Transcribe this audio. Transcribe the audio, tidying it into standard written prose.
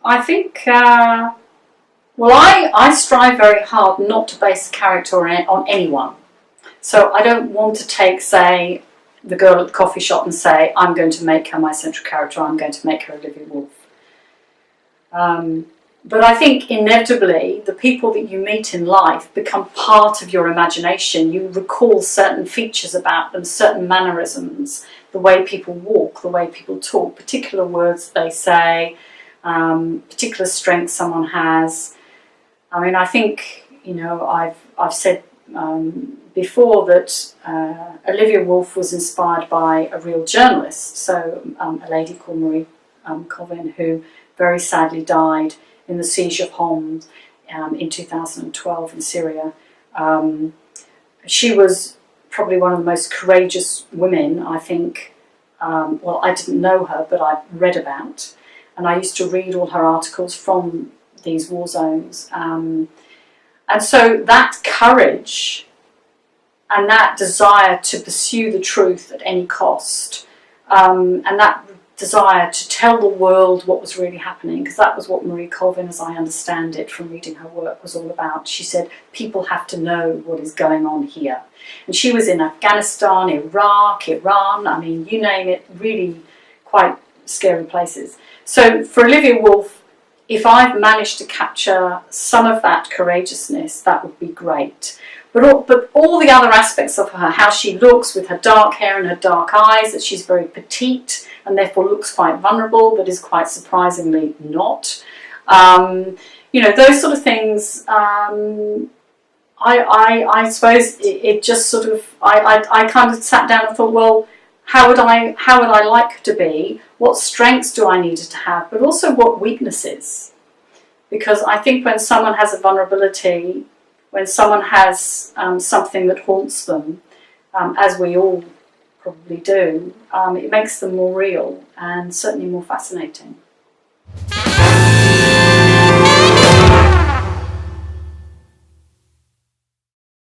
I think, I strive very hard not to base a character on anyone. So I don't want to take, say, the girl at the coffee shop and say, I'm going to make her my central character, I'm going to make her Olivia Wolfe. But I think inevitably the people that you meet in life become part of your imagination. You recall certain features about them, certain mannerisms, the way people walk, the way people talk, particular words they say, particular strengths someone has. I mean, I think, I've said before that Olivia Wolfe was inspired by a real journalist, so a lady called Marie Colvin, who very sadly died in the siege of Homs in 2012 in Syria. She was probably one of the most courageous women, I think. I didn't know her, but I read about, and I used to read all her articles from these war zones. And so that courage and that desire to pursue the truth at any cost, and that desire to tell the world what was really happening, because that was what Marie Colvin, as I understand it from reading her work, was all about. She said, people have to know what is going on here. And she was in Afghanistan, Iraq, Iran, I mean, you name it, really quite scary places. So for Olivia Wolfe, if I've managed to capture some of that courageousness, that would be great. But all the other aspects of her, how she looks with her dark hair and her dark eyes, that she's very petite and therefore looks quite vulnerable, but is quite surprisingly not. Those sort of things, I suppose it just sort of, I kind of sat down and thought, well, how would I like to be? What strengths do I need to have? But also what weaknesses? Because I think when someone has a vulnerability, when someone has something that haunts them, as we all probably do, it makes them more real and certainly more fascinating.